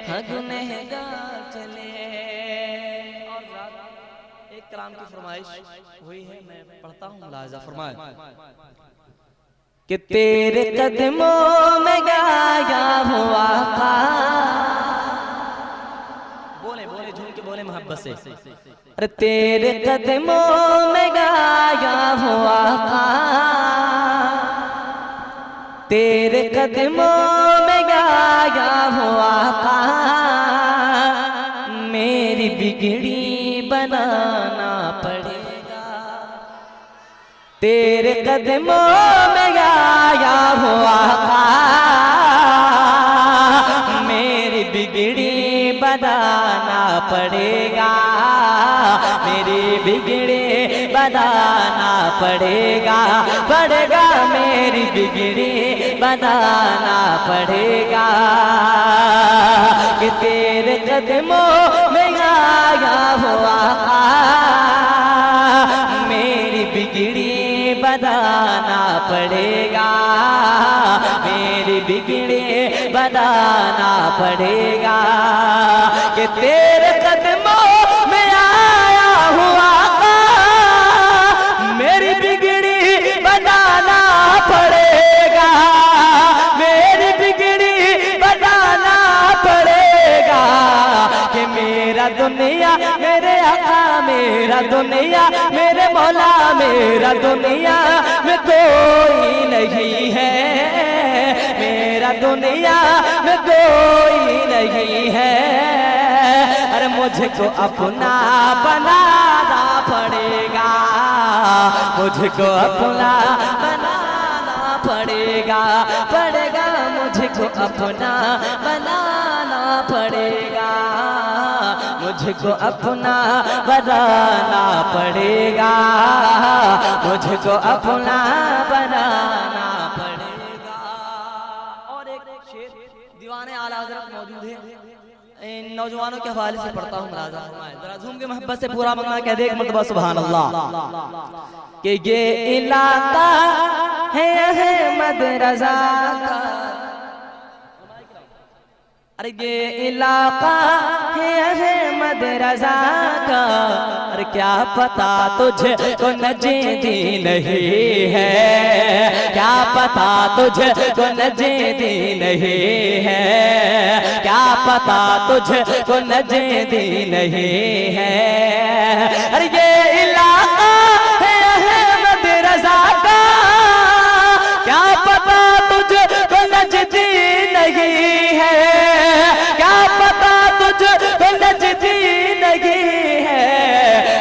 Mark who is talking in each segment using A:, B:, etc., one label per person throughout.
A: हाँ गुनहगार चले। और एक कलाम की फरमाइश हुई है, मैं पढ़ता हूँ, मुलाहिजा फरमाए कि तेरे कदमों में गाया हुआ था। बोले बोले झूम के बोले मोहब्बत से। अरे तेरे कदमों में गाया हुआ था, तेरे कदमों में गाया हुआ था, मेरी बिगड़ी बनाना पड़ेगा। तेरे कदमों में गाया हुआ था, मेरी बिगड़ी बनाना पड़ेगा, मेरी बिगड़ी बनाना पड़ेगा, पड़ेगा मेरी बिगड़ी बनाना पड़ेगा। कि तेरे कदमों में आया हुआ था, मेरी बिगड़ी बनाना पड़ेगा, मेरी बिगड़ी बनाना पड़ेगा। कि तेरे कदमों में आया हुआ था, मेरी बिगड़ी बनाना पड़ेगा, मेरी बिगड़ी बनाना पड़ेगा। कि मेरा दुनिया मेरे आका, मेरा दुनिया मेरे मौला, मेरा दुनिया में कोई नहीं है, मेरा दुनिया में कोई नहीं है। अरे मुझको अपना बनाना पड़ेगा, मुझको अपना बनाना पड़ेगा, पड़ेगा मुझको अपना बनाना पड़ेगा, मुझको अपना बनाना पड़ेगा, मुझको अपना बनाना पड़ेगा। और एक शेर दीवाने आला हज़रत मौजूद है, इन नौजवानों के हवाले से पढ़ता हूँ, मुलाहिजा फरमाएं। जरा झूम के मोहब्बत से पूरा मगना कह दे एक मर्तबा सुभान अल्लाह। कि ये इलाका है अहमद रज़ा का, अरे ये इलाका है अहमद रज़ा का, अरे क्या पता तुझे को नजीदी नहीं है, क्या पता तुझे को नजीदी नहीं है, क्या पता तुझे को नजीदी नहीं है। अरे ये इलाका है अहमद रज़ा का, क्या पता तुझे को नजीदी नहीं है, क्या पता तुझे को नजदी नहीं है।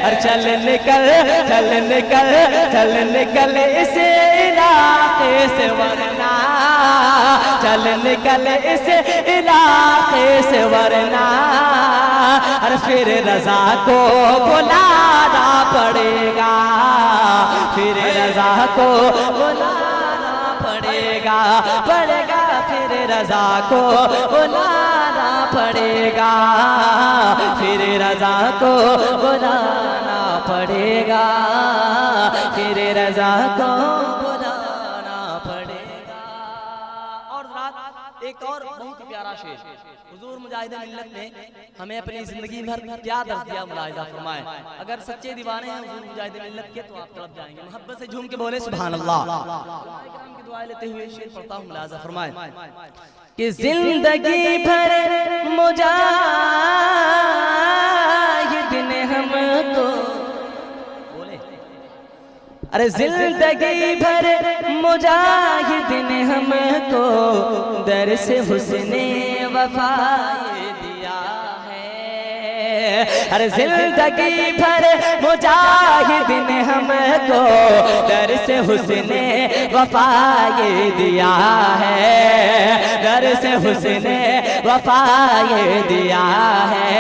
A: अरे चल निकल चल निकल चल निकल इस इलाके से, वरना चल निकल इस इलाके से, वरना अरे फिर रज़ा को बुलाना पड़ेगा, फिर रज़ा को बुलाना पड़ेगा, पड़ेगा फिर रज़ा को बुलाना पड़ेगा, फिर रज़ा को बुलाना पड़ेगा, फिर रज़ा को बुलाना पड़ेगा। और एक और बहुत प्यारा शेर हुजूर मुजाहिद मिल्लत ने हमें अपनी जिंदगी भर क्या दर्ज दिया, मुलाहिजा फरमाएं। अगर सच्चे दीवाने हैं हुजूर मुजाहिद मिल्लत के तो आप तड़प जाएंगे। मोहब्बत से झूम के बोले सुभान अल्लाह। की दुआ लेते हुए शेर पढ़ता हूँ, मुलाहिजा फरमाएं। कि जिंदगी भर मुजाहिद ने हमको, बोले अरे जिंदगी भर मुजाहिद ने हमको दर से हुस्ने वफा दिया है। अरे जिंदगी भर मुजाहिद ने हमको दर से हुस्ने वफा दिया है, दर से हुस्ने वफा दिया है।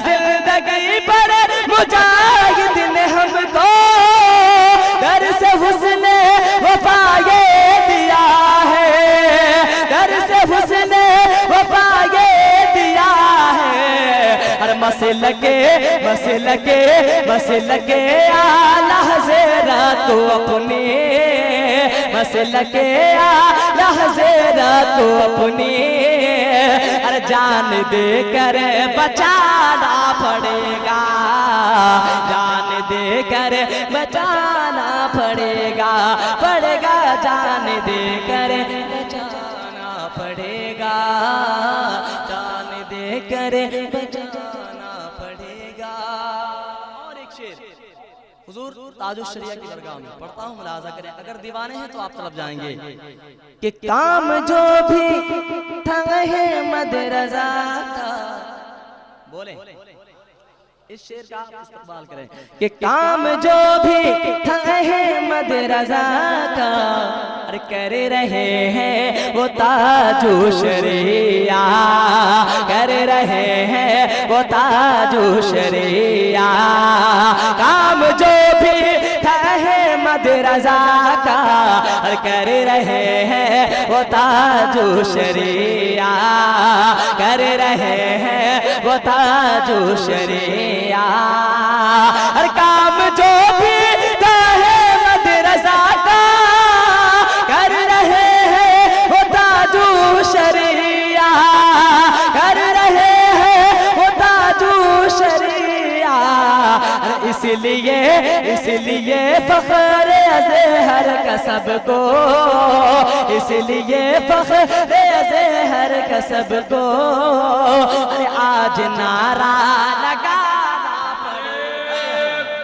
A: जिंदगी भर मुजाहिद ने हमको दर से हुस्ने वफा दिया है, दर से हुस्ने वफा दिया है। हर मसल के आला ज़रा तो अपनी, मसल के आला ज़रा तो अपनी, अरे जान दे कर बचाना पड़ेगा, जान दे कर बचाना पड़ेगा, पड़ेगा जान दे कर बचाना पड़ेगा, जान दे कर बचाना पड़ेगा। और एक शेर हुजूर ताजुल शरिया की दरगाह में पढ़ता हूँ, मुलाजा करें, अगर दीवाने हैं तो आप तरफ जाएंगे कि काम जो भी था है मदरजा का, बोले इस शेर का आप इस्तेमाल करें कि काम जो भी था है मदरजा का, और कर रहे हैं वो ताजु शरिया, कर रहे हैं वो ताजु शरिया, काम जो भी था है मदरजा का, और कर रहे हैं वो ताजु शरिया, कर रहे हैं वो ताजु शरिया, हर काम जो भी है मदरसा का, कर रहे हैं वो ताजु शरिया, कर रहे हैं वो ताजु शरिया, इसलिए फख्र अज़हर का सबको, इसलिए फख्र अज़हर का सबको, अरे आज नारा लगाना पड़ेगा।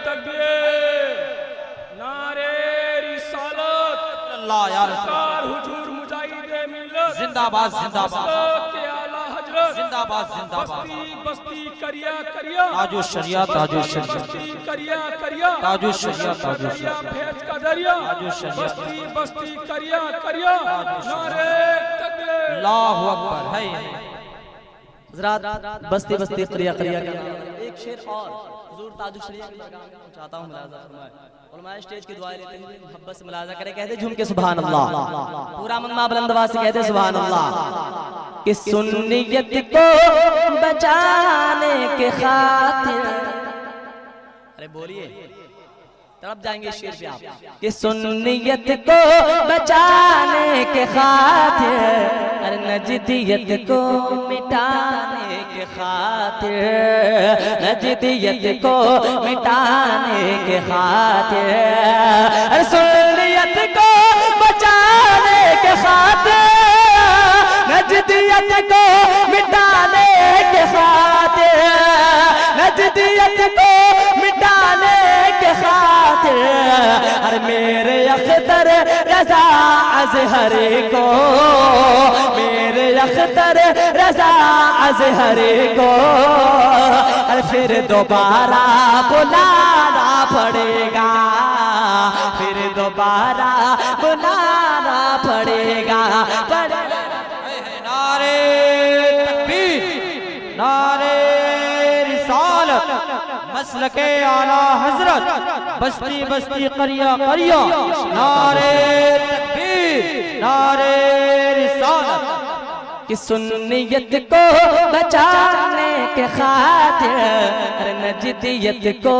B: तकबीर, नारे रिसालत, अल्लाह या सरकार हुजूर मुजाहिदे मिल्लत,
C: जिंदाबाद जिंदाबाद, जिंदाबाद जिंदाबाद,
B: बस्ती करिया करिया,
C: ताजु शरिया ताजु शरिया,
B: बस्ती करिया करिया,
C: ताजु शरिया ताजु शरिया,
B: भेज का दरिया,
C: ताजु शरिया,
B: बस्ती करिया करिया, नारे तकबीर,
C: अल्लाहु अकबर है।
A: हज़रात बस्ती बस्ती करिया करिया का एक शेर और हुजूर ताजुल शरिया की दरगाह में चाहता हूँ, मुलाजा फरमाए, उलमाए स्टेज की दुआएं लेते हुए मोहब्बत से मुलाजा करें, कहते झूम के सुभान अल्लाह, पूरा मन्ना बुलंद आवाज से कहते सुभान अल्लाह, कि सुन्नियत को बचाने के खातिर, अरे बोलिए तरफ जाएंगे शेर पे आप, कि सुन्नियत को बचाने के खातिर, अरे नजदियत को मिटाने के खातिर, नजदियत को मिटाने के खातिर, अरे सुन्नियत को बचाने के खातिर, नजदियत को मिटाने के खातिर, नजदियत को मिटाने के खातिर, अरे मेरे अख्तर रज़ा अज़हरी को, मेरे अख्तर रज़ा अज़हरी को, अरे फिर दोबारा बुलाना पड़ेगा, फिर दोबारा बुलाना पड़ेगा,
C: नारे तकबीर, नारे रिसालत, मसलके आला हजरत, बस्ती बस्ती करिया करिया, नारे तकबीर, नारे रिसालत,
A: कि सुन्नियत को बचाने के खातिर, नजदियत को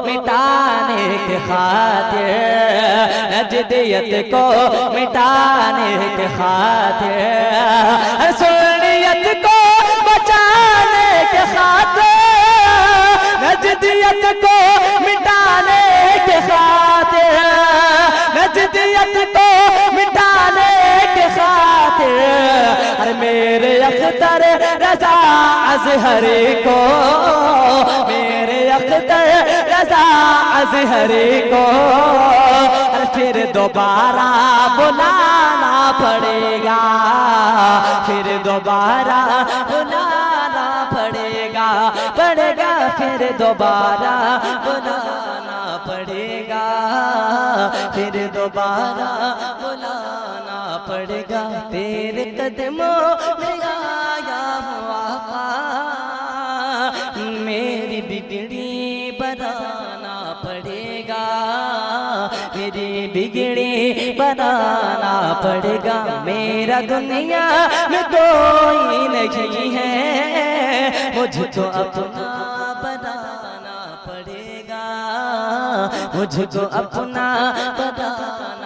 A: मिटाने के खातिर, नजदियत को मिटाने के खातिर, सुन्नियत को बचाने के खातिर, नजदियत को मिटाने के खातिर, नजदियत को मिटाने के खातिर, अरे मेरे अख्तर रज़ा अज़हरी को, मेरे अख्तर रज़ा अज़हरी को, अरे फिर दोबारा बुलाना पड़ेगा, फिर दोबारा बुलाना पड़ेगा, पड़ेगा फिर दोबारा बुलाना पड़ेगा, फिर दोबारा बुलाना पड़ेगा, तेरे कदमों में आया हुआ मेरी बिगड़ी बनाना पड़ेगा, मेरी बिगड़ी बनाना पड़ेगा, मेरा दुनिया में कोई नहीं है, मुझको अपना बनाना पड़ेगा, मुझको अपना बनाना